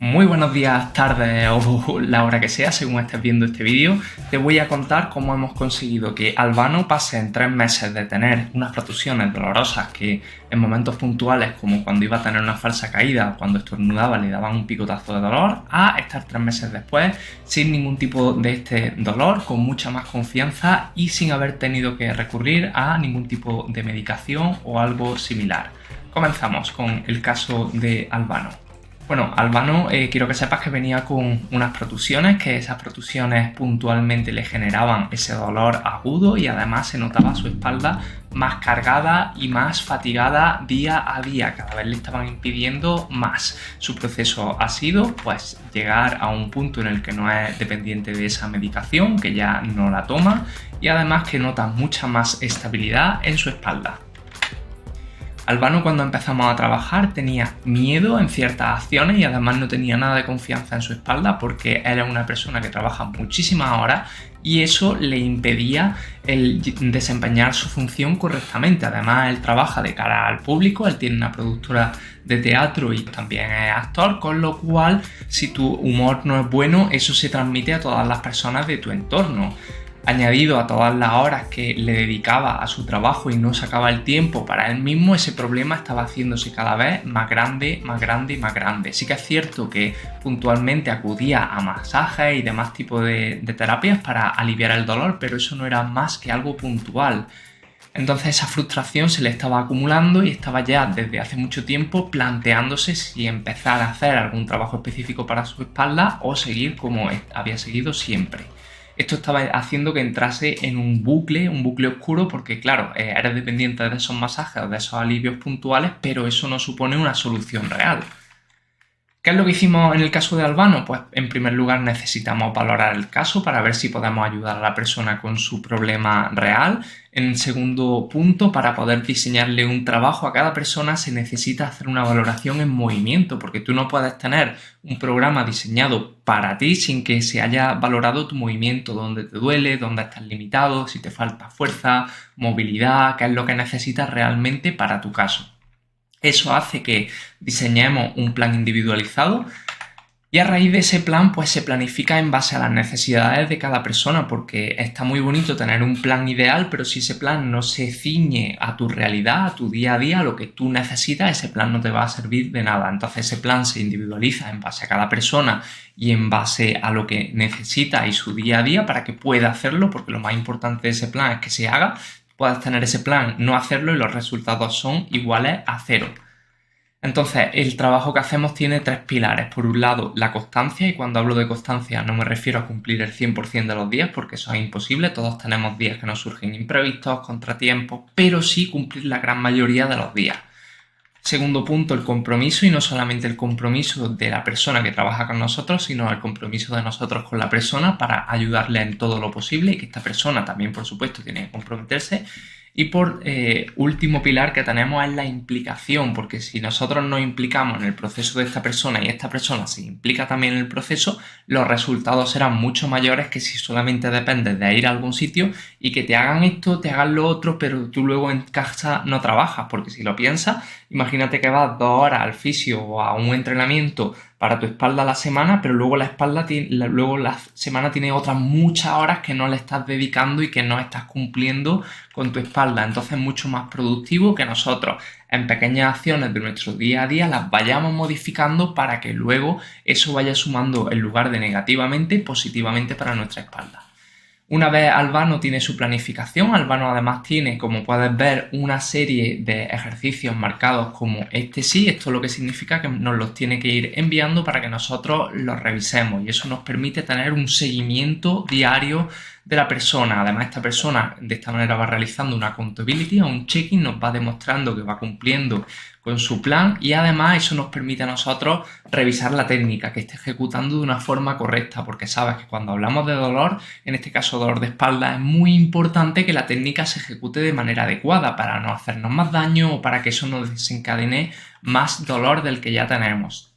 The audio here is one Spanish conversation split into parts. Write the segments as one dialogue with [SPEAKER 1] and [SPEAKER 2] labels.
[SPEAKER 1] Muy buenos días, tardes o la hora que sea, según estés viendo este vídeo. Te voy a contar cómo hemos conseguido que Albano pase en 3 meses de tener unas protusiones dolorosas que en momentos puntuales, como cuando iba a tener una falsa caída, cuando estornudaba le daban un picotazo de dolor, a estar 3 meses después sin ningún tipo de este dolor, con mucha más confianza y sin haber tenido que recurrir a ningún tipo de medicación o algo similar. Comenzamos con el caso de Albano. Bueno, Albano, quiero que sepas que venía con unas protusiones, que esas protusiones puntualmente le generaban ese dolor agudo y además se notaba su espalda más cargada y más fatigada día a día, cada vez le estaban impidiendo más. Su proceso ha sido pues llegar a un punto en el que no es dependiente de esa medicación, que ya no la toma y además que nota mucha más estabilidad en su espalda. Albano, cuando empezamos a trabajar, tenía miedo en ciertas acciones y además no tenía nada de confianza en su espalda porque él es una persona que trabaja muchísimas horas y eso le impedía el desempeñar su función correctamente. Además, él trabaja de cara al público, él tiene una productora de teatro y también es actor, con lo cual, si tu humor no es bueno, eso se transmite a todas las personas de tu entorno. Añadido a todas las horas que le dedicaba a su trabajo y no sacaba el tiempo para él mismo, ese problema estaba haciéndose cada vez más grande, más grande y más grande. Sí que es cierto que puntualmente acudía a masajes y demás tipos de terapias para aliviar el dolor, pero eso no era más que algo puntual. Entonces esa frustración se le estaba acumulando y estaba ya desde hace mucho tiempo planteándose si empezar a hacer algún trabajo específico para su espalda o seguir como había seguido siempre. Esto estaba haciendo que entrase en un bucle oscuro, porque claro, eres dependiente de esos masajes o de esos alivios puntuales, pero eso no supone una solución real. ¿Qué es lo que hicimos en el caso de Albano? Pues en primer lugar necesitamos valorar el caso para ver si podemos ayudar a la persona con su problema real. En segundo punto, para poder diseñarle un trabajo a cada persona se necesita hacer una valoración en movimiento, porque tú no puedes tener un programa diseñado para ti sin que se haya valorado tu movimiento, dónde te duele, dónde estás limitado, si te falta fuerza, movilidad, qué es lo que necesitas realmente para tu caso. Eso hace que diseñemos un plan individualizado y a raíz de ese plan pues se planifica en base a las necesidades de cada persona, porque está muy bonito tener un plan ideal, pero si ese plan no se ciñe a tu realidad, a tu día a día, a lo que tú necesitas, ese plan no te va a servir de nada. Entonces ese plan se individualiza en base a cada persona y en base a lo que necesita y su día a día para que pueda hacerlo, porque lo más importante de ese plan es que se haga. Puedes tener ese plan, no hacerlo y los resultados son iguales a cero. Entonces, el trabajo que hacemos tiene 3 pilares. Por un lado, la constancia, y cuando hablo de constancia no me refiero a cumplir el 100% de los días, porque eso es imposible. Todos tenemos días que nos surgen imprevistos, contratiempos, pero sí cumplir la gran mayoría de los días. Segundo punto, el compromiso, y no solamente el compromiso de la persona que trabaja con nosotros, sino el compromiso de nosotros con la persona para ayudarle en todo lo posible y que esta persona también, por supuesto, tiene que comprometerse. Y por último pilar que tenemos es la implicación, porque si nosotros nos implicamos en el proceso de esta persona y esta persona se implica también en el proceso, los resultados serán mucho mayores que si solamente dependes de ir a algún sitio y que te hagan esto, te hagan lo otro, pero tú luego en casa no trabajas, porque si lo piensas, imagínate que vas 2 horas al fisio o a un entrenamiento para tu espalda a la semana, pero luego la semana tiene otras muchas horas que no le estás dedicando y que no estás cumpliendo con tu espalda. Entonces es mucho más productivo que nosotros en pequeñas acciones de nuestro día a día las vayamos modificando para que luego eso vaya sumando en lugar de negativamente, positivamente para nuestra espalda. Una vez Albano tiene su planificación, Albano además tiene, como puedes ver, una serie de ejercicios marcados como este sí. Esto lo que significa que nos los tiene que ir enviando para que nosotros los revisemos y eso nos permite tener un seguimiento diario de la persona. Además, esta persona de esta manera va realizando una accountability o un check-in, nos va demostrando que va cumpliendo con su plan y además eso nos permite a nosotros revisar la técnica, que esté ejecutando de una forma correcta, porque sabes que cuando hablamos de dolor, en este caso dolor de espalda, es muy importante que la técnica se ejecute de manera adecuada para no hacernos más daño o para que eso no desencadene más dolor del que ya tenemos.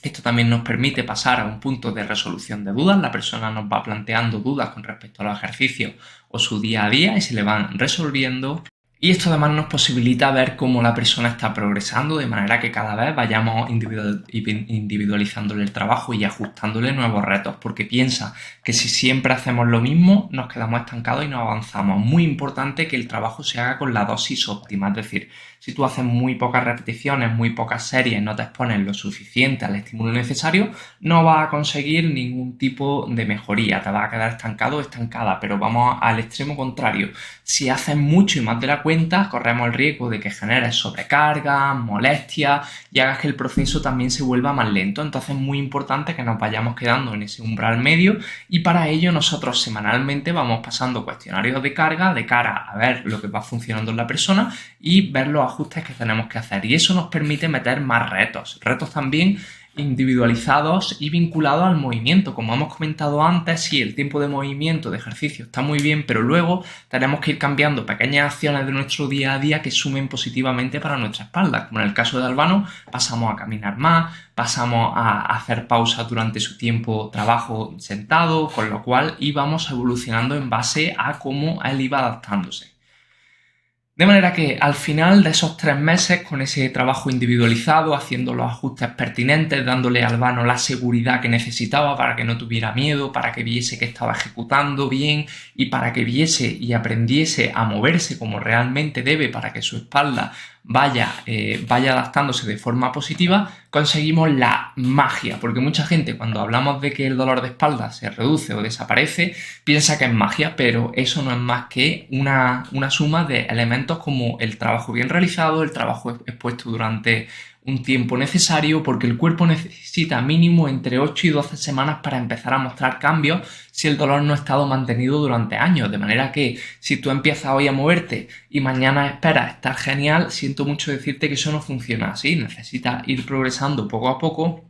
[SPEAKER 1] Esto también nos permite pasar a un punto de resolución de dudas. La persona nos va planteando dudas con respecto a los ejercicios o su día a día y se le van resolviendo. Y esto además nos posibilita ver cómo la persona está progresando, de manera que cada vez vayamos individualizándole el trabajo y ajustándole nuevos retos, porque piensa que si siempre hacemos lo mismo, nos quedamos estancados y no avanzamos. Muy importante que el trabajo se haga con la dosis óptima, es decir, si tú haces muy pocas repeticiones, muy pocas series, no te expones lo suficiente al estímulo necesario, no vas a conseguir ningún tipo de mejoría, te vas a quedar estancado o estancada, pero vamos al extremo contrario. Si haces mucho y más de la cuenta, corremos el riesgo de que generes sobrecarga, molestias y hagas que el proceso también se vuelva más lento. Entonces es muy importante que nos vayamos quedando en ese umbral medio y para ello nosotros semanalmente vamos pasando cuestionarios de carga de cara a ver lo que va funcionando en la persona y ver los ajustes que tenemos que hacer. Y eso nos permite meter más retos. Retos también individualizados y vinculados al movimiento. Como hemos comentado antes, sí, el tiempo de movimiento, de ejercicio está muy bien, pero luego tenemos que ir cambiando pequeñas acciones de nuestro día a día que sumen positivamente para nuestra espalda. Como en el caso de Albano, pasamos a caminar más, pasamos a hacer pausas durante su tiempo trabajo sentado, con lo cual íbamos evolucionando en base a cómo él iba adaptándose. De manera que al final de esos 3 meses, con ese trabajo individualizado, haciendo los ajustes pertinentes, dándole a Albano la seguridad que necesitaba para que no tuviera miedo, para que viese que estaba ejecutando bien y para que viese y aprendiese a moverse como realmente debe para que su espalda vaya adaptándose de forma positiva, conseguimos la magia, porque mucha gente cuando hablamos de que el dolor de espalda se reduce o desaparece, piensa que es magia, pero eso no es más que una suma de elementos como el trabajo bien realizado, el trabajo expuesto durante un tiempo necesario, porque el cuerpo necesita mínimo entre 8 y 12 semanas para empezar a mostrar cambios si el dolor no ha estado mantenido durante años. De manera que si tú empiezas hoy a moverte y mañana esperas estar genial, siento mucho decirte que eso no funciona así. Necesitas ir progresando poco a poco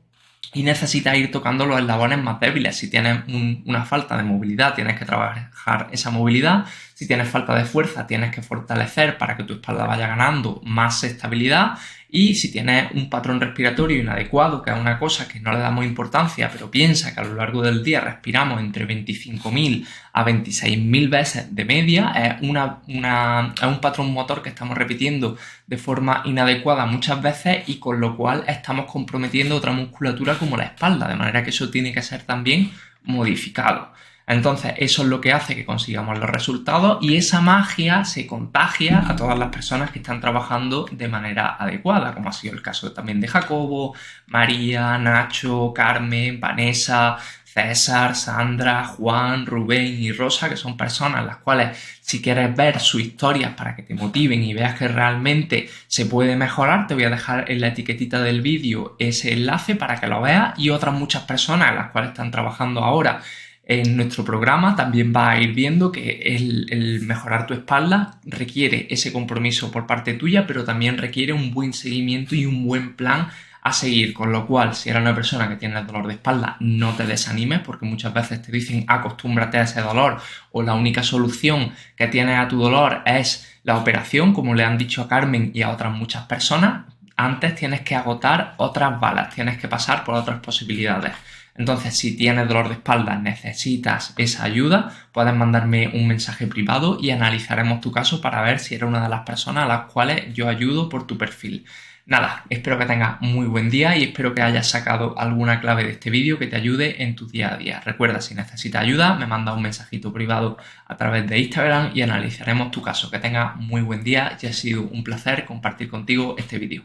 [SPEAKER 1] y necesitas ir tocando los eslabones más débiles. Si tienes una falta de movilidad, tienes que trabajar esa movilidad. Si tienes falta de fuerza, tienes que fortalecer para que tu espalda vaya ganando más estabilidad. Y si tienes un patrón respiratorio inadecuado, que es una cosa que no le damos importancia, pero piensa que a lo largo del día respiramos entre 25.000 a 26.000 veces de media, es un patrón motor que estamos repitiendo de forma inadecuada muchas veces y con lo cual estamos comprometiendo otra musculatura como la espalda, de manera que eso tiene que ser también modificado. Entonces eso es lo que hace que consigamos los resultados y esa magia se contagia a todas las personas que están trabajando de manera adecuada, como ha sido el caso también de Jacobo, María, Nacho, Carmen, Vanessa, César, Sandra, Juan, Rubén y Rosa, que son personas las cuales si quieres ver sus historias para que te motiven y veas que realmente se puede mejorar, te voy a dejar en la etiquetita del vídeo ese enlace para que lo veas y otras muchas personas las cuales están trabajando ahora en nuestro programa también vas a ir viendo que el mejorar tu espalda requiere ese compromiso por parte tuya, pero también requiere un buen seguimiento y un buen plan a seguir, con lo cual si eres una persona que tiene dolor de espalda no te desanimes porque muchas veces te dicen acostúmbrate a ese dolor o la única solución que tienes a tu dolor es la operación, como le han dicho a Carmen y a otras muchas personas. Antes tienes que agotar otras balas, tienes que pasar por otras posibilidades. Entonces, si tienes dolor de espalda, necesitas esa ayuda, puedes mandarme un mensaje privado y analizaremos tu caso para ver si eres una de las personas a las cuales yo ayudo por tu perfil. Nada, espero que tengas muy buen día y espero que hayas sacado alguna clave de este vídeo que te ayude en tu día a día. Recuerda, si necesitas ayuda, me manda un mensajito privado a través de Instagram y analizaremos tu caso. Que tengas muy buen día y ha sido un placer compartir contigo este vídeo.